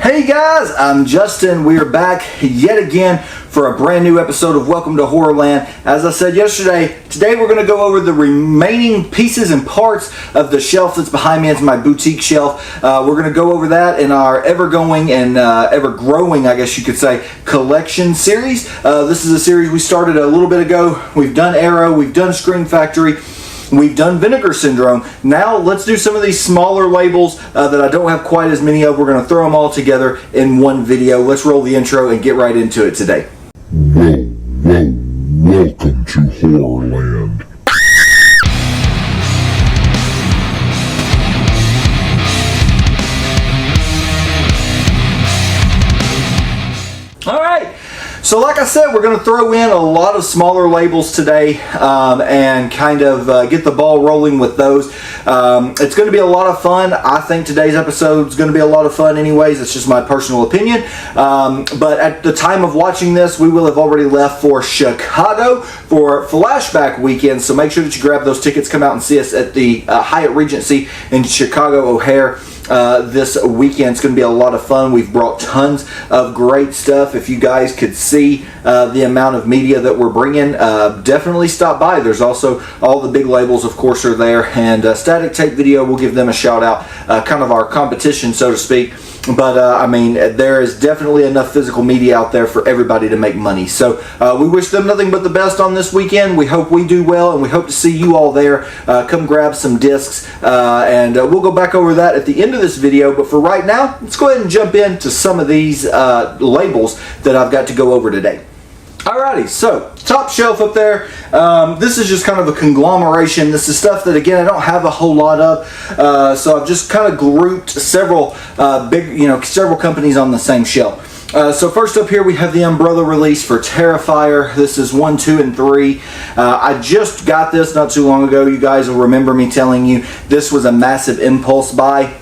Hey guys, I'm Justin. We are back yet again for a brand new episode of Welcome to Horrorland. As I said yesterday, today we're going to go over the remaining pieces and parts of the shelf that's behind me. It's my boutique shelf. We're going to go over that in our ever-going and ever-growing, I guess you could say, collection series. This is a series we started a little bit ago. We've done Arrow, we've done Scream Factory, we've done Vinegar Syndrome. Now let's do some of these smaller labels that I don't have quite as many of. We're going to throw them all together in one video. Let's roll the intro and get right into it today. Welcome to Horrorland. All right. So like I said, we're going to throw in a lot of smaller labels today and kind of get the ball rolling with those. It's going to be a lot of fun. I think today's episode is going to be a lot of fun anyways. It's just my personal opinion. But at the time of watching this, we will have already left for Chicago for Flashback Weekend. So make sure that you grab those tickets. Come out and see us at the Hyatt Regency in Chicago O'Hare. This weekend. It's going to be a lot of fun. We've brought tons of great stuff. If you guys could see the amount of media that we're bringing, definitely stop by. There's also all the big labels, of course, are there, and Static Tape Video, we'll give them a shout out, kind of our competition, so to speak. But I mean, there is definitely enough physical media out there for everybody to make money. So we wish them nothing but the best on this weekend. We hope we do well, and we hope to see you all there. Come grab some discs, and we'll go back over that at the end of this video. But for right now, let's go ahead and jump into some of these labels that I've got to go over today. Alrighty, so top shelf up there, this is just kind of a conglomeration. This is stuff that, again, I don't have a whole lot of, so I've just kind of grouped several several companies on the same shelf. So first up here we have the Umbrella release for Terrifier. This is 1, 2, and 3. I just got this not too long ago. You guys will remember me telling you this was a massive impulse buy.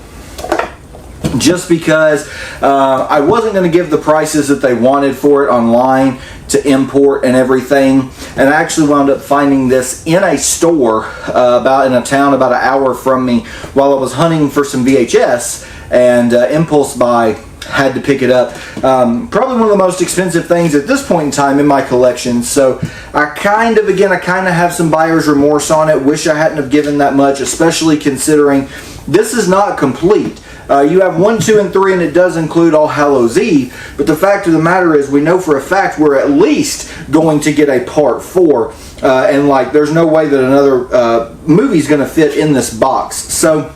Just because I wasn't going to give the prices that they wanted for it online to import and everything, and I actually wound up finding this in a store in a town about an hour from me while I was hunting for some VHS, and impulse buy, had to pick it up. Probably one of the most expensive things at this point in time in my collection, so I kind of have some buyer's remorse on it. Wish I hadn't have given that much, especially considering this is not complete. You have 1, 2, and 3, and it does include All Hallows Eve, but the fact of the matter is we know for a fact we're at least going to get a part 4, and like there's no way that another movie's going to fit in this box. So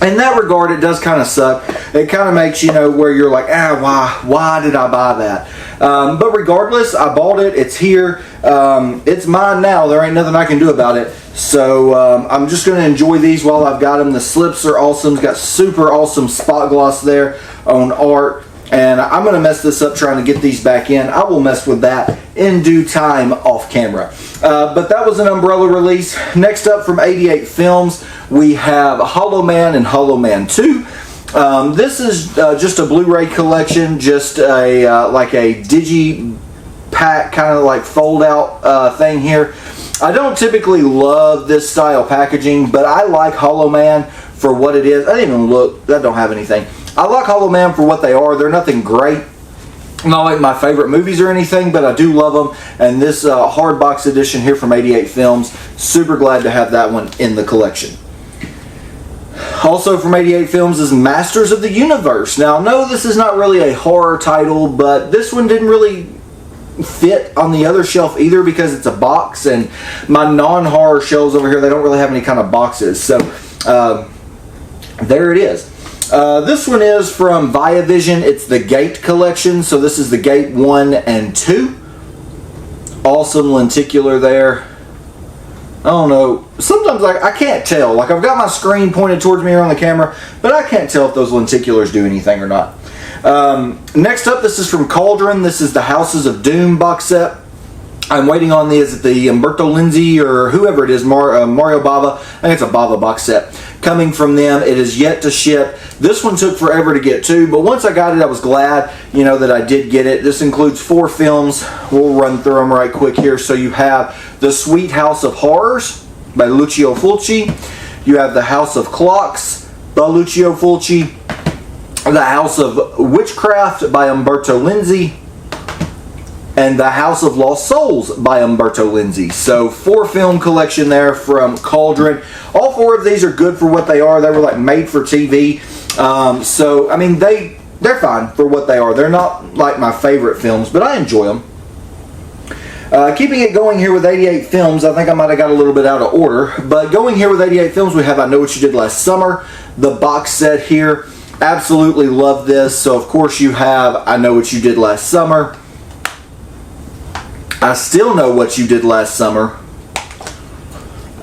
in that regard, it does kind of suck. It kind of makes, where you're like, why did I buy that? But regardless, I bought it. It's here. It's mine now. There ain't nothing I can do about it. So I'm just going to enjoy these while I've got them. The slips are awesome. It's got super awesome spot gloss there on art. And I'm going to mess this up trying to get these back in. I will mess with that in due time off camera. But that was an Umbrella release. Next up from 88 Films, we have Hollow Man and Hollow Man 2. This is just a Blu-ray collection, just like a digi-pack kind of like fold-out thing here. I don't typically love this style packaging, but I like Hollow Man for what it is. I didn't even look. That don't have anything. I like Hollow Man for what they are. They're nothing great. Not like my favorite movies or anything, but I do love them. And this hard box edition here from 88 Films, super glad to have that one in the collection. Also from 88 Films is Masters of the Universe. Now, no, this is not really a horror title, but this one didn't really fit on the other shelf either because it's a box, and my non-horror shelves over here, they don't really have any kind of boxes. So there it is. This one is from Viavision. It's the Gate collection. So this is the Gate 1 and 2. Awesome lenticular there. I don't know. Sometimes I can't tell. Like, I've got my screen pointed towards me here on the camera, but I can't tell if those lenticulars do anything or not. Next up, this is from Cauldron. This is the Houses of Doom box set. I'm waiting on the Umberto Lenzi or whoever it is, Mario Bava. I think it's a Bava box set coming from them. It is yet to ship. This one took forever to get to, but once I got it, I was glad, that I did get it. This includes 4 films. We'll run through them right quick here. So you have The Sweet House of Horrors by Lucio Fulci. You have The House of Clocks by Lucio Fulci. The House of Witchcraft by Umberto Lenzi, and The House of Lost Souls by Umberto Lenzi. So 4 film collection there from Cauldron. All 4 of these are good for what they are. They were like made for TV. So I mean they're fine for what they are. They're not like my favorite films, but I enjoy them. Keeping it going here with 88 films, I think I might have got a little bit out of order. But going here with 88 films, we have I Know What You Did Last Summer, the box set here. Absolutely love this. So of course you have I Know What You Did Last Summer. I Still Know What You Did Last Summer.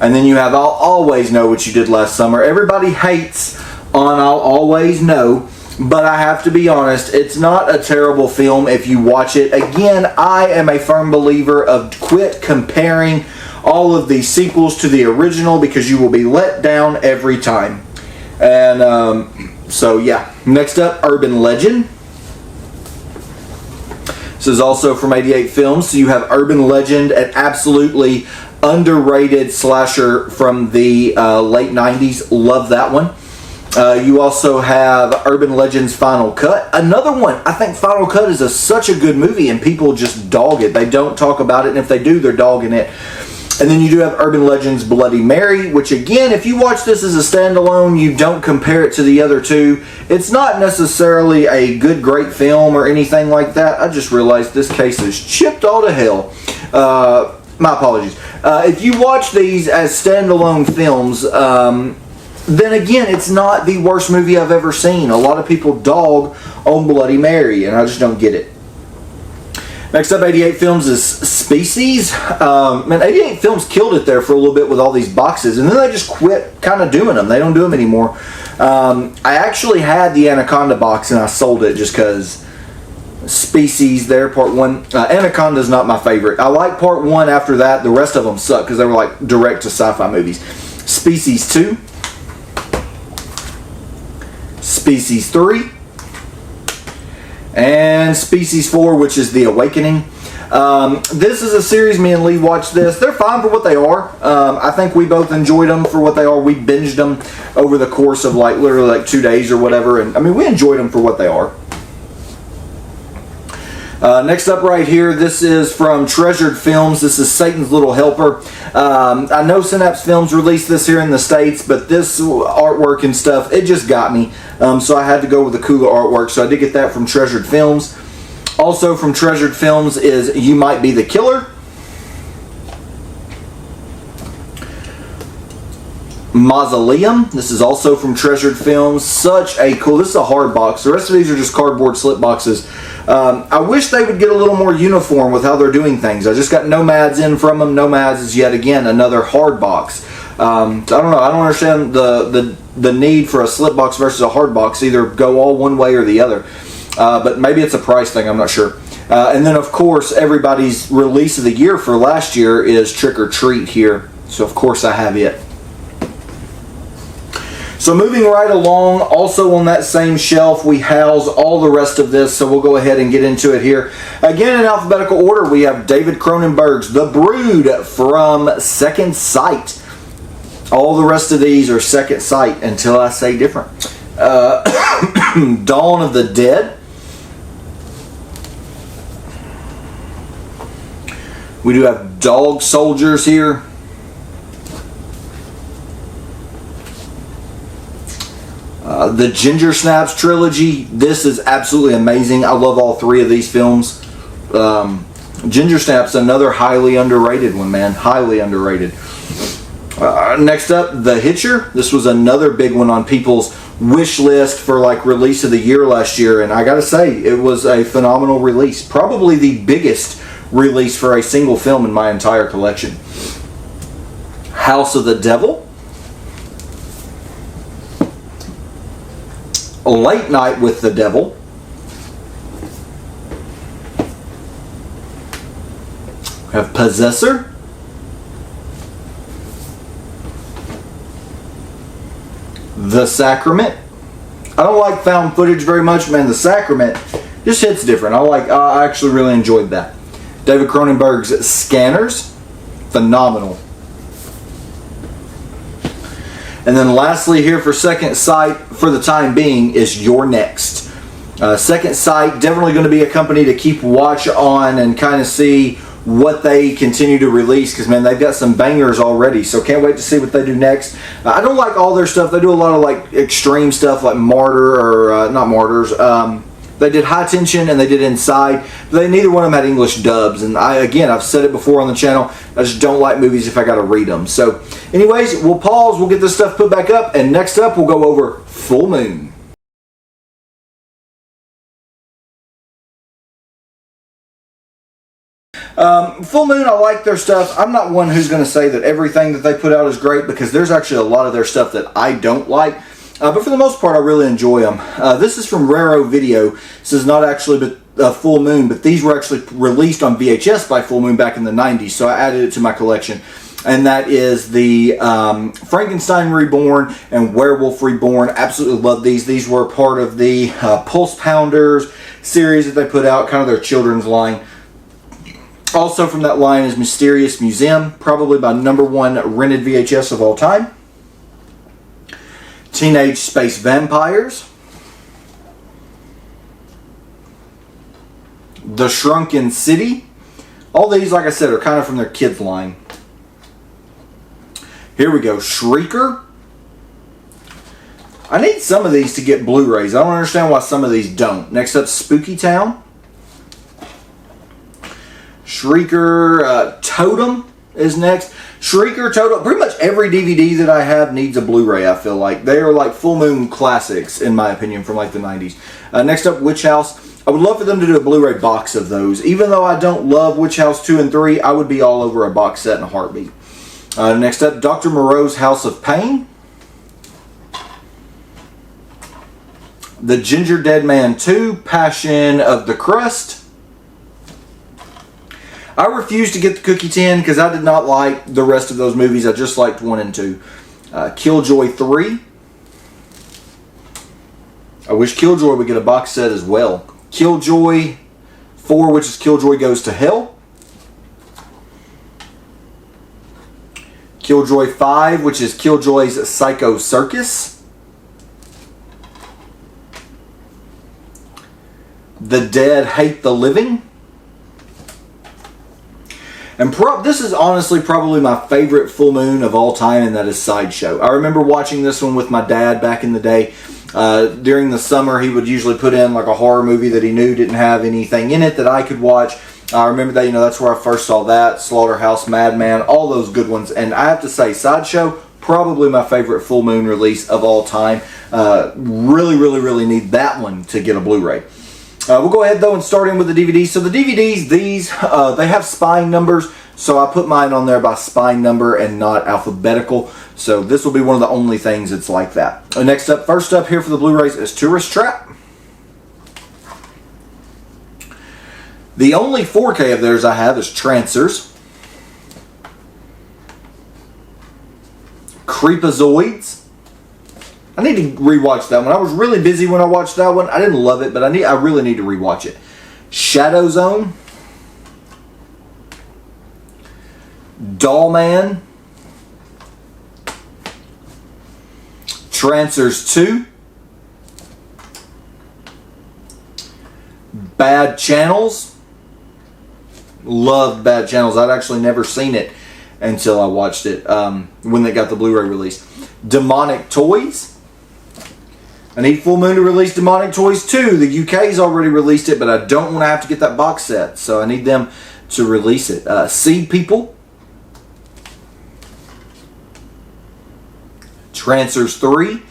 And then you have I'll Always Know What You Did Last Summer. Everybody hates on I'll Always Know, but I have to be honest, it's not a terrible film if you watch it. Again, I am a firm believer of quit comparing all of these sequels to the original, because you will be let down every time. And so yeah. Next up, Urban Legend. This is also from 88 Films. So you have Urban Legend, an absolutely underrated slasher from the late 90s. Love that one. You also have Urban Legend's Final Cut. Another one. I think Final Cut is such a good movie, and people just dog it. They don't talk about it, and if they do, they're dogging it. And then you do have Urban Legend's Bloody Mary, which again, if you watch this as a standalone, you don't compare it to the other two. It's not necessarily a good, great film or anything like that. I just realized this case is chipped all to hell. My apologies. If you watch these as standalone films, then again, it's not the worst movie I've ever seen. A lot of people dog on Bloody Mary, and I just don't get it. Next up, 88 Films is Species. Man, 88 Films killed it there for a little bit with all these boxes, and then they just quit kind of doing them. They don't do them anymore. I actually had the Anaconda box, and I sold it just because Species there, part 1. Anaconda's not my favorite. I like part 1 after that. The rest of them suck because they were like direct to sci-fi movies. Species 2. Species 3. And Species 4, which is The Awakening. This is a series, me and Lee watched this. They're fine for what they are. I think we both enjoyed them for what they are. We binged them over the course of like literally like 2 days or whatever. And I mean, we enjoyed them for what they are. Next up right here, this is from Treasured Films. This is Satan's Little Helper. I know Synapse Films released this here in the States, but this artwork and stuff, it just got me. So I had to go with the cooler artwork. So I did get that from Treasured Films. Also from Treasured Films is You Might Be the Killer. Mausoleum. This is also from Treasured Films. Such a cool, this is a hard box. The rest of these are just cardboard slip boxes. I wish they would get a little more uniform with how they're doing things. I just got Nomads in from them. Nomads is yet again another hard box. So I don't know. I don't understand the need for a slip box versus a hard box. Either go all one way or the other. But maybe it's a price thing. I'm not sure. And then of course everybody's release of the year for last year is Trick or Treat here. So of course I have it. So moving right along, also on that same shelf, we house all the rest of this, so we'll go ahead and get into it here. Again, in alphabetical order, we have David Cronenberg's The Brood from Second Sight. All the rest of these are Second Sight until I say different. Dawn of the Dead. We do have Dog Soldiers here. The Ginger Snaps trilogy. This is absolutely amazing. I love all 3 of these films. Ginger Snaps, another highly underrated one, man. Highly underrated. Next up, The Hitcher. This was another big one on people's wish list for like release of the year last year, and I gotta say, it was a phenomenal release. Probably the biggest release for a single film in my entire collection. House of the Devil. Late Night with the Devil. We have Possessor. The Sacrament. I don't like found footage very much, man. The Sacrament just hits different. I actually really enjoyed that. David Cronenberg's Scanners. Phenomenal. And then lastly here for Second Sight, for the time being, is You're Next. Second Sight, definitely going to be a company to keep watch on and kind of see what they continue to release, because man, they've got some bangers already, so can't wait to see what they do next. I don't like all their stuff. They do a lot of like extreme stuff like Martyr, or not Martyrs. They did High Tension and they did Inside, but neither one of them had English dubs. And I've said it before on the channel, I just don't like movies if I got to read them. So anyways, we'll pause, we'll get this stuff put back up, and next up we'll go over Full Moon. Full Moon, I like their stuff. I'm not one who's going to say that everything that they put out is great, because there's actually a lot of their stuff that I don't like. But for the most part, I really enjoy them. This is from Raro Video. This is not actually Full Moon, but these were actually released on VHS by Full Moon back in the 90s, so I added it to my collection. And that is the Frankenstein Reborn and Werewolf Reborn. Absolutely love these. These were part of the Pulse Pounders series that they put out, kind of their children's line. Also from that line is Mysterious Museum, probably my #1 rented VHS of all time. Teenage Space Vampires. The Shrunken City. All these, like I said, are kind of from their kids line. Here we go, Shrieker. I need some of these to get Blu-rays. I don't understand why some of these don't. Next up, Spooky Town. Shrieker, Totem is next. Shrieker, Totem, pretty much every DVD that I have needs a Blu-ray, I feel like. They are like Full Moon classics, in my opinion, from like the 90s. Next up, Witch House. I would love for them to do a Blu-ray box of those. Even though I don't love Witch House 2 and 3, I would be all over a box set in a heartbeat. Next up, Dr. Moreau's House of Pain. The Ginger Dead Man 2, Passion of the Crust. I refused to get the Cookie Tin because I did not like the rest of those movies. I just liked 1 and 2. Killjoy 3. I wish Killjoy would get a box set as well. Killjoy 4, which is Killjoy Goes to Hell. Killjoy 5, which is Killjoy's Psycho Circus. The Dead Hate the Living. And this is honestly probably my favorite Full Moon of all time, and that is Sideshow. I remember watching this one with my dad back in the day. During the summer, he would usually put in like a horror movie that he knew didn't have anything in it that I could watch. I remember that, that's where I first saw that, Slaughterhouse, Madman, all those good ones. And I have to say, Sideshow, probably my favorite Full Moon release of all time. Really, really, really need that one to get a Blu-ray. We'll go ahead though and start in with the DVDs. So the DVDs, these, they have spine numbers. So I put mine on there by spine number and not alphabetical. So this will be one of the only things that's like that. Next up, first up here for the Blu-rays is Tourist Trap. The only 4K of theirs I have is Trancers. Creepazoids. I need to rewatch that one. I was really busy when I watched that one. I didn't love it, but I really need to rewatch it. Shadow Zone. Doll Man. Trancers 2. Bad Channels. Loved Bad Channels. I'd actually never seen it until I watched it when they got the Blu-ray release. Demonic Toys. I need Full Moon to release Demonic Toys 2. The UK's already released it, but I don't want to have to get that box set, so I need them to release it. Seed People. Trancers 3.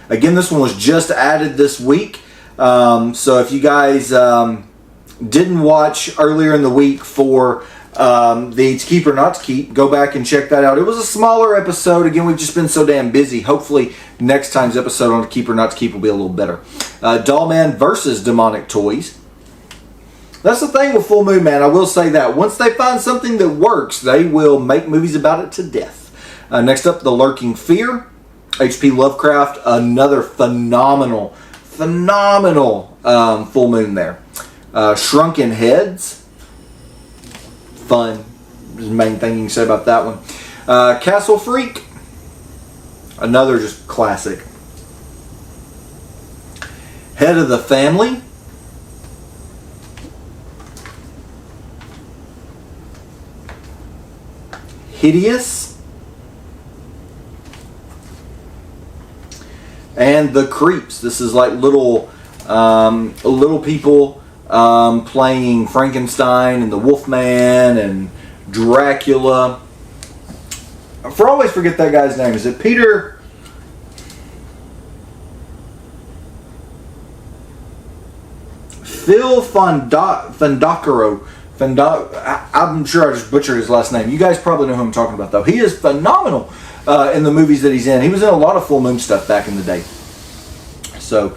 Again, this one was just added this week. So if you guys didn't watch earlier in the week for the To Keep or Not to Keep, go back and check that out. It was a smaller episode. Again, we've just been so damn busy. Hopefully next time's episode on To Keep or Not to Keep will be a little better. Dollman versus Demonic Toys. That's the thing with Full Moon, man. I will say that. Once they find something that works, they will make movies about it to death. Next up, The Lurking Fear. H.P. Lovecraft. Another phenomenal Full Moon there. Shrunken Heads. Fun. Is the main thing you can say about that one. Castle Freak. Another just classic. Head of the Family. Hideous. And The Creeps. This is like little people playing Frankenstein and the Wolfman and Dracula. I always forget that guy's name. Is it Peter? Phil Fondacaro. I'm sure I just butchered his last name. You guys probably know who I'm talking about, though. He is phenomenal in the movies that he's in. He was in a lot of Full Moon stuff back in the day. So,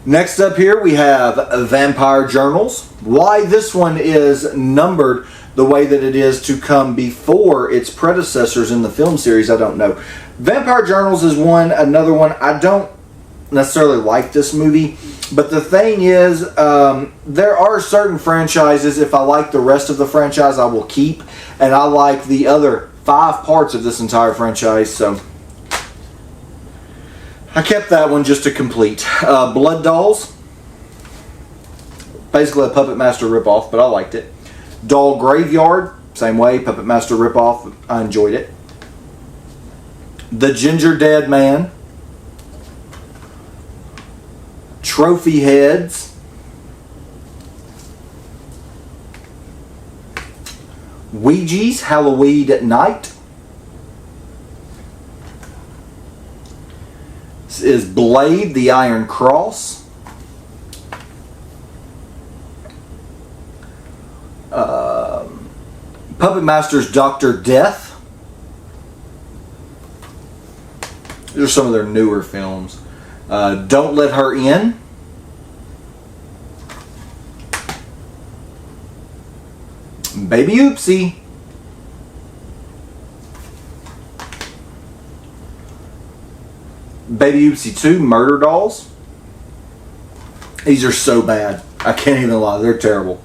next up here we have Vampire Journals. Why this one is numbered the way that it is to come before its predecessors in the film series, I don't know. Vampire Journals is one. Another one, I don't necessarily like this movie. But the thing is, there are certain franchises, if I like the rest of the franchise, I will keep. And I like the other 5 parts of this entire franchise, so I kept that one just to complete. Blood Dolls. Basically a Puppet Master ripoff, but I liked it. Doll Graveyard. Same way, Puppet Master ripoff. I enjoyed it. The Ginger Dead Man. Trophy Heads. Ouija's Halloween at Night. This is Blade, the Iron Cross. Puppet Master's Dr. Death. These are some of their newer films. Don't Let Her In. Baby Oopsie. Baby Oopsie 2, Murder Dolls. These are so bad. I can't even lie. They're terrible.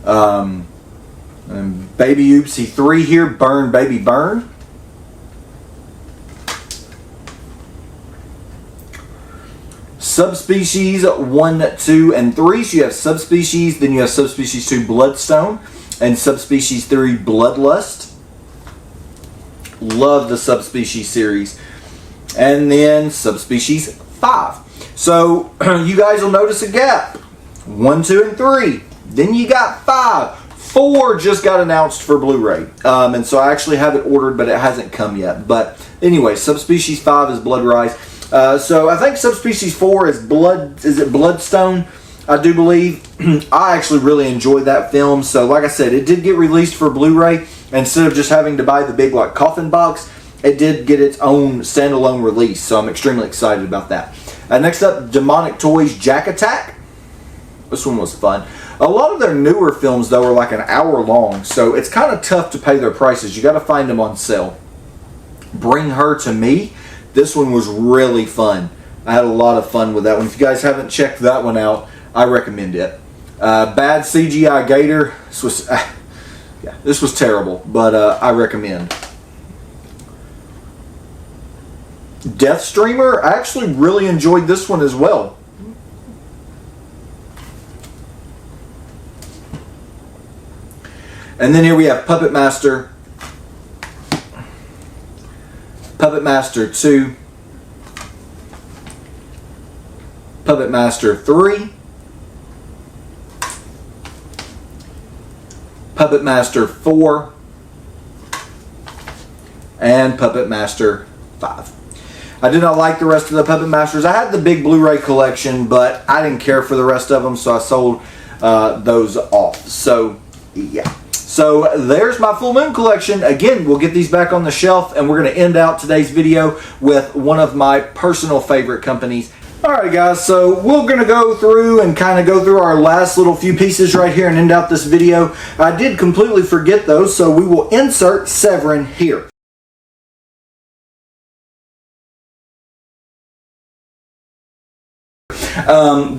And Baby Oopsie 3 here, Burn Baby Burn. Subspecies 1, 2, and 3. So you have Subspecies, then you have Subspecies 2, Bloodstone, and Subspecies 3, Bloodlust. Love the Subspecies series. And then Subspecies 5. So you guys will notice a gap. 1, 2, and 3. Then you got 5. 4 just got announced for Blu-ray. And so I actually have it ordered, but it hasn't come yet. But anyway, Subspecies 5 is Blood Rise. So I think Subspecies 4 is Bloodstone, I do believe. I actually really enjoyed that film. So like I said, it did get released for Blu-ray. Instead of just having to buy the big like coffin box, it did get its own standalone release. So I'm extremely excited about that. Next up, Demonic Toys Jack Attack. This one was fun. A lot of their newer films, though, are like an hour long. So it's kind of tough to pay their prices. You got to find them on sale. Bring Her to Me. This one was really fun. I had a lot of fun with that one. If you guys haven't checked that one out, I recommend it. Bad CGI Gator. This was terrible, but I recommend. Death Streamer. I actually really enjoyed this one as well. And then here we have Puppet Master. Puppet Master 2. Puppet Master 3. Puppet Master 4. And Puppet Master 5. I did not like the rest of the Puppet Masters. I had the big Blu-ray collection, but I didn't care for the rest of them, so I sold those off. So, yeah. So there's my Full Moon collection. Again, we'll get these back on the shelf, and we're going to end out today's video with one of my personal favorite companies. Alright guys, so we're going to go through and kind of go through our last little few pieces right here and end out this video. I did completely forget those, so we will insert Severin here.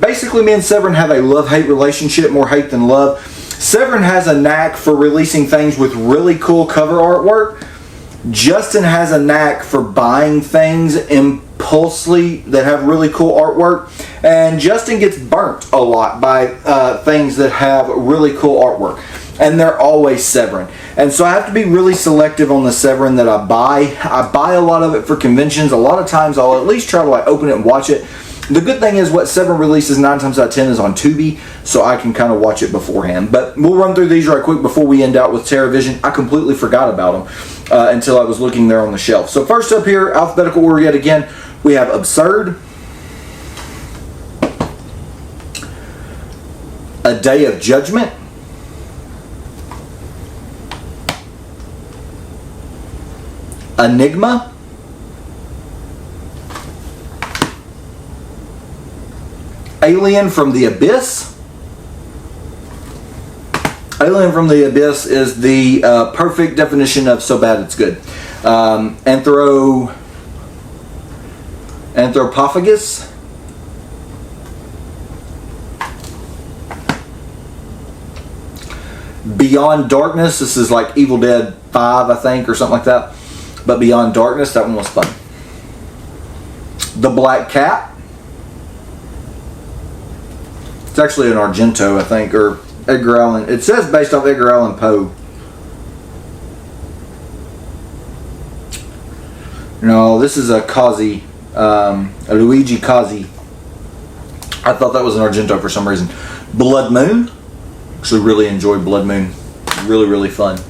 Basically, me and Severin have a love-hate relationship, more hate than love. Severin has a knack for releasing things with really cool cover artwork. Justin has a knack for buying things impulsively that have really cool artwork, and Justin gets burnt a lot by things that have really cool artwork, and they're always Severin. And so I have to be really selective on the Severin that I buy. I buy a lot of it for conventions. A lot of times I'll at least try to like open it and watch it. The good thing is what Severin releases 9 times out of 10 is on Tubi, so I can kind of watch it beforehand. But we'll run through these right quick before we end out with TerraVision. I completely forgot about them until I was looking there on the shelf. So first up here, alphabetical order yet again, we have Absurd, A Day of Judgment, Enigma, Alien from the Abyss. Alien from the Abyss is the perfect definition of so bad it's good. Anthropophagus. Beyond Darkness. This is like Evil Dead 5, I think, or something like that. But Beyond Darkness, that one was fun. The Black Cat. It's actually an Argento, I think, or Edgar Allan. It says based off Edgar Allan Poe. No, this is a Cozzi, a Luigi Cozzi. I thought that was an Argento for some reason. Blood Moon. Actually really enjoyed Blood Moon. Really, really fun.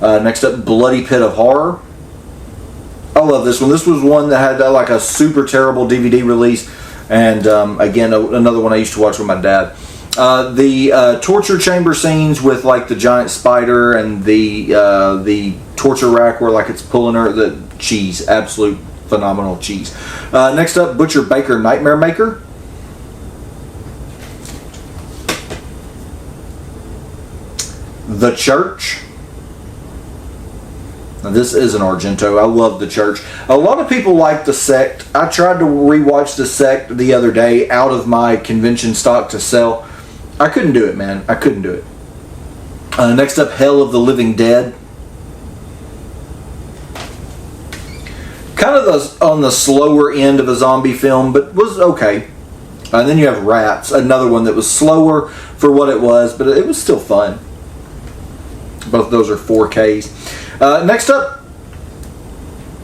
Next up, Bloody Pit of Horror. I love this one. This was one that had like a super terrible DVD release. And again, another one I used to watch with my dad. The torture chamber scenes with like the giant spider and the torture rack where like it's pulling her, the cheese, absolute phenomenal cheese. Next up, Butcher Baker Nightmare Maker. The Church. Now, this is an Argento. I love The Church. A lot of people like The Sect. I tried to rewatch The Sect the other day out of my convention stock to sell. I couldn't do it, man. I couldn't do it. Next up, Hell of the Living Dead. Kind of on the slower end of a zombie film, but was okay. And then you have Rats, another one that was slower for what it was, but it was still fun. Both of those are 4Ks. Next up,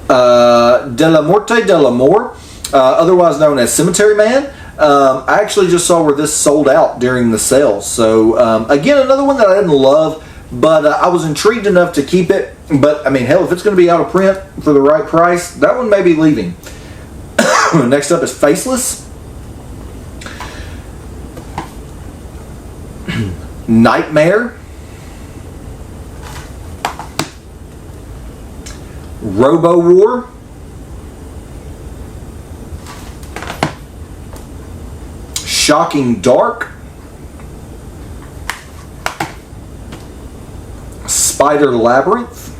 De La Morte de l'Amor, otherwise known as Cemetery Man. I actually just saw where this sold out during the sale. So, again, another one that I didn't love, but I was intrigued enough to keep it. But, I mean, hell, if it's going to be out of print for the right price, that one may be leaving. Next up is Faceless. Nightmare. Robo War. Shocking Dark. Spider Labyrinth.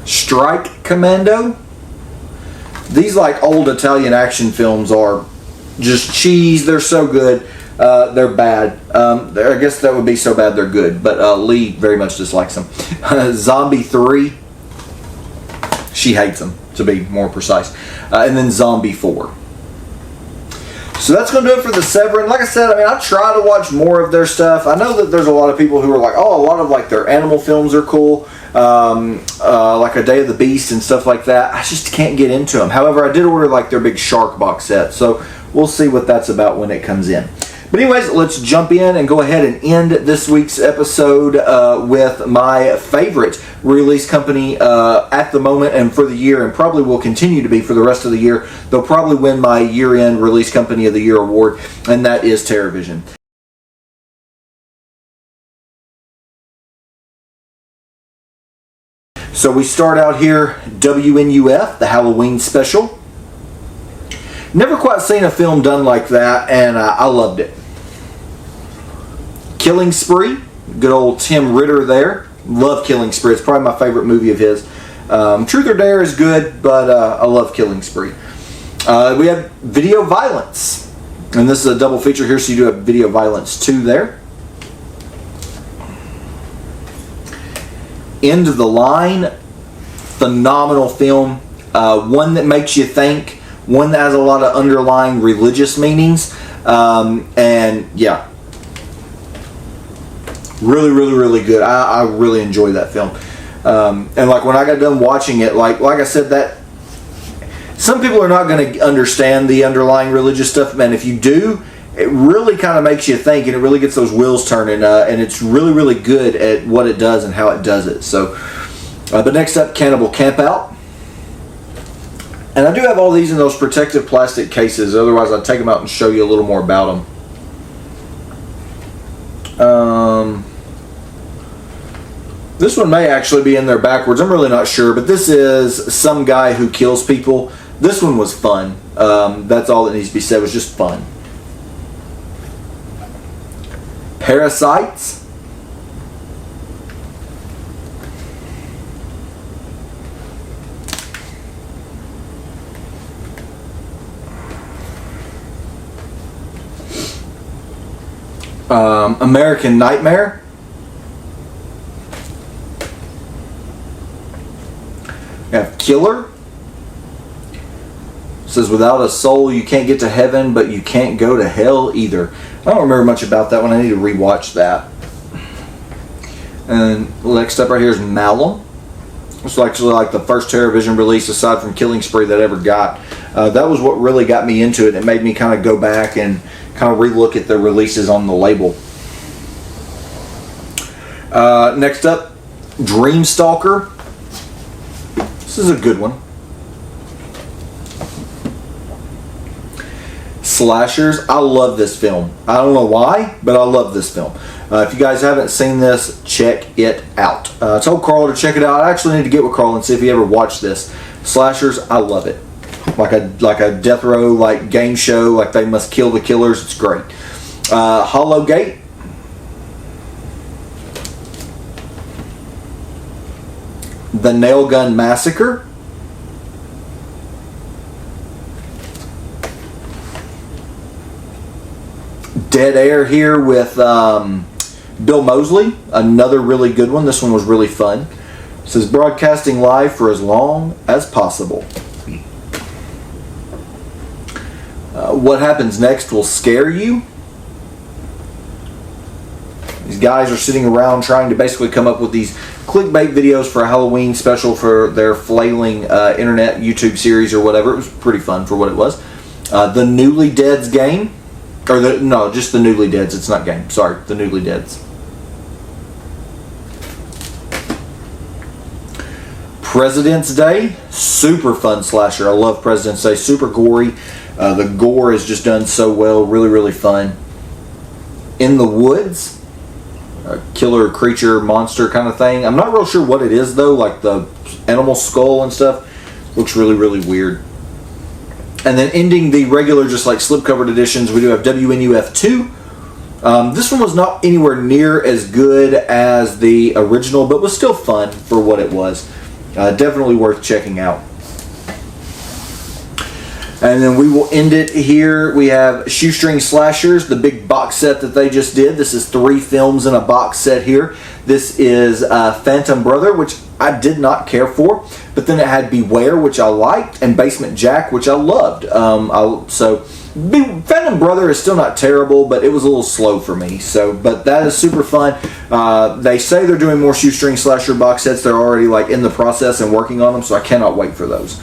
Strike Commando. These like old Italian action films are just cheese. They're so good. They're bad. I guess that would be so bad they're good. But Lee very much dislikes them. Zombie 3. She hates them, to be more precise. And then Zombie 4. So that's going to do it for the Severin. Like I said, I mean, I try to watch more of their stuff. I know that there's a lot of people who are like, oh, a lot of like their animal films are cool. Like A Day of the Beast and stuff like that. I just can't get into them. However, I did order like their big shark box set. So we'll see what that's about when it comes in. But anyways, let's jump in and go ahead and end this week's episode with my favorite release company at the moment and for the year, and probably will continue to be for the rest of the year. They'll probably win my year-end Release Company of the Year award, and that is TerraVision. So we start out here, WNUF, the Halloween special. Never quite seen a film done like that, and I loved it. Killing Spree, good old Tim Ritter there. Love Killing Spree. It's probably my favorite movie of his. Truth or Dare is good, but I love Killing Spree. We have Video Violence, and this is a double feature here, so you do have Video Violence 2 there. End of the Line, phenomenal film. One that makes you think, one that has a lot of underlying religious meanings, and yeah, really, really, really good. I really enjoyed that film. And like when I got done watching it, like I said, that some people are not going to understand the underlying religious stuff, man. If you do, it really kind of makes you think, and it really gets those wheels turning, and it's really, really good at what it does and how it does it. So, but next up, Cannibal Campout. And I do have all these in those protective plastic cases. Otherwise, I'd take them out and show you a little more about them. This one may actually be in there backwards. I'm really not sure. But this is some guy who kills people. This one was fun. That's all that needs to be said. It was just fun. Parasites. American Nightmare. We have Killer. It says, without a soul you can't get to heaven, but you can't go to hell either. I don't remember much about that one. I need to rewatch that. And next up right here is Malum. It's actually like the first TerraVision release aside from Killing Spree that I ever got. That was what really got me into it. It made me kind of go back and kind of relook at the releases on the label. Next up, Dreamstalker. This is a good one. Slashers. I love this film. I don't know why, but I love this film. If you guys haven't seen this, check it out. I told Carl to check it out. I actually need to get with Carl and see if he ever watched this. Slashers, I love it. Like a death row, like game show, like they must kill the killers. It's great. Hollow Gate. The Nail Gun Massacre. Dead Air here with Bill Moseley. Another really good one. This one was really fun. It says broadcasting live for as long as possible. What happens next will scare you. These guys are sitting around trying to basically come up with these clickbait videos for a Halloween special for their flailing internet YouTube series or whatever. It was pretty fun for what it was. The Newly Deads game. No, just the Newly Deads. It's not game. Sorry, the Newly Deads. President's Day. Super fun slasher. I love President's Day. Super gory. The gore is just done so well. Really, really fun. In the Woods. A killer creature monster kind of thing. I'm not real sure what it is though, like the animal skull and stuff. Looks really, really weird. And then ending the regular just like slipcovered editions, we do have WNUF 2. This one was not anywhere near as good as the original, but was still fun for what it was. Definitely worth checking out. And then we will end it here. We have Shoestring Slashers, the big box set that they just did. This is 3 films in a box set here. This is Phantom Brother, which I did not care for. But then it had Beware, which I liked, and Basement Jack, which I loved. Phantom Brother is still not terrible, but it was a little slow for me. But that is super fun. They say they're doing more Shoestring Slasher box sets. They're already like in the process and working on them, so I cannot wait for those.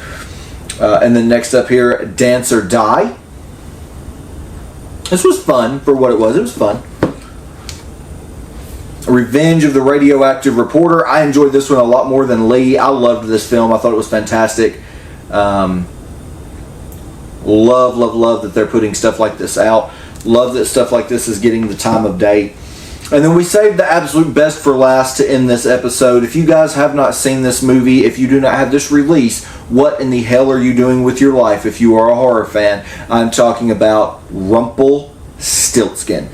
And then next up here, Dance or Die. This was fun for what it was. It was fun. Revenge of the Radioactive Reporter. I enjoyed this one a lot more than Lee. I loved this film. I thought it was fantastic. Love that they're putting stuff like this out. Love that stuff like this is getting the time of day. And then we saved the absolute best for last to end this episode. If you guys have not seen this movie, if you do not have this release, what in the hell are you doing with your life if you are a horror fan? I'm talking about Rumpelstiltskin.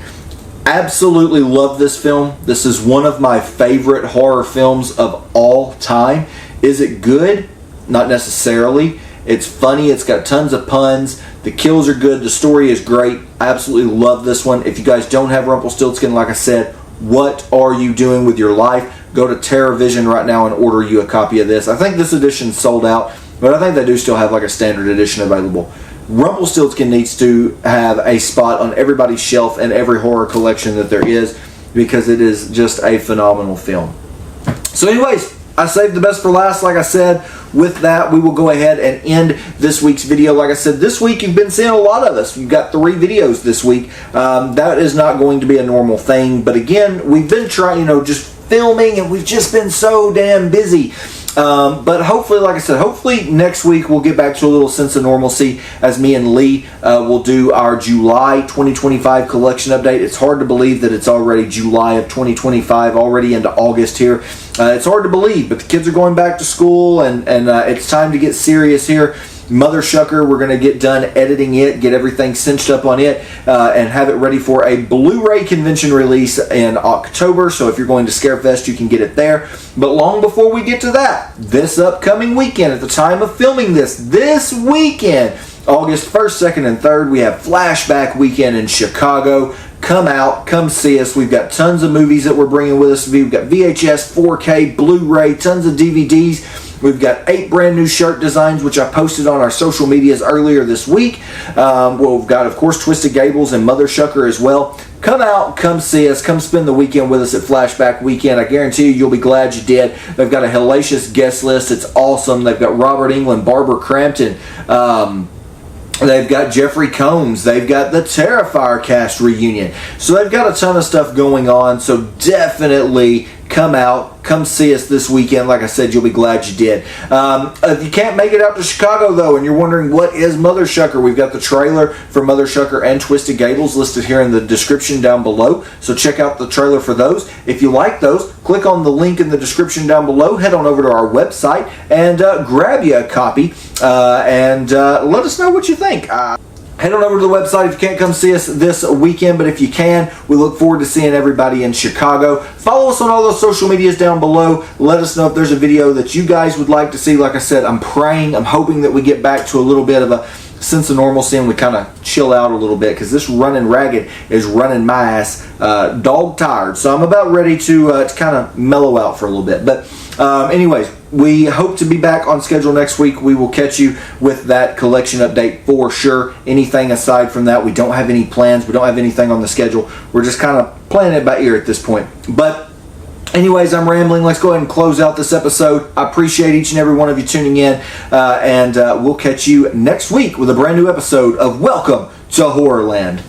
Absolutely love this film. This is one of my favorite horror films of all time. Is it good? Not necessarily. It's funny. It's got tons of puns. The kills are good. The story is great. I absolutely love this one. If you guys don't have Rumpelstiltskin, like I said, what are you doing with your life? go to TerraVision right now and order you a copy of this. I think this edition's sold out, but I think they do still have like a standard edition available. Rumpelstiltskin needs to have a spot on everybody's shelf and every horror collection that there is, because it is just a phenomenal film. So anyways, I saved the best for last, like I said. With that, we will go ahead and end this week's video. Like I said, this week you've been seeing a lot of us. You've got 3 videos this week. That is not going to be a normal thing. But again, we've been trying, just filming, and we've just been so damn busy. But hopefully, like I said, hopefully next week we'll get back to a little sense of normalcy as me and Lee will do our July 2025 collection update. It's hard to believe that it's already July of 2025, already into August here. It's hard to believe, but the kids are going back to school, and it's time to get serious here. Mothershucker, we're going to get done editing it, get everything cinched up on it, and have it ready for a Blu-ray convention release in October. So if you're going to Scarefest, you can get it there. But long before we get to that, this upcoming weekend, at the time of filming this weekend, August 1st, 2nd, and 3rd, we have Flashback Weekend in Chicago. Come out, come see us. We've got tons of movies that we're bringing with us. We've got VHS, 4K, Blu-ray, tons of DVDs. We've got 8 brand new shirt designs, which I posted on our social medias earlier this week. We've got, of course, Twisted Gables and Mothershucker as well. Come out, come see us, come spend the weekend with us at Flashback Weekend. I guarantee you'll be glad you did. They've got a hellacious guest list. It's awesome. They've got Robert Englund, Barbara Crampton, they've got Jeffrey Combs. They've got the Terrifier cast reunion. So they've got a ton of stuff going on. So definitely come out, come see us this weekend. Like I said, you'll be glad you did. If you can't make it out to Chicago, though, and you're wondering what is Mothershucker, we've got the trailer for Mothershucker and Twisted Gables listed here in the description down below. So check out the trailer for those. If you like those, click on the link in the description down below. Head on over to our website and grab you a copy and let us know what you think. Head on over to the website if you can't come see us this weekend, but if you can, we look forward to seeing everybody in Chicago. Follow us on all those social medias down below. Let us know if there's a video that you guys would like to see. Like I said, I'm hoping that we get back to a little bit of a sense of normalcy and we kind of chill out a little bit, because this running ragged is running my ass dog tired. So I'm about ready to kind of mellow out for a little bit. But anyways, we hope to be back on schedule next week. We will catch you with that collection update for sure. Anything aside from that, we don't have any plans. We don't have anything on the schedule. We're just kind of playing it by ear at this point. But anyways, I'm rambling. Let's go ahead and close out this episode. I appreciate each and every one of you tuning in. And we'll catch you next week with a brand new episode of Welcome to Horrorland.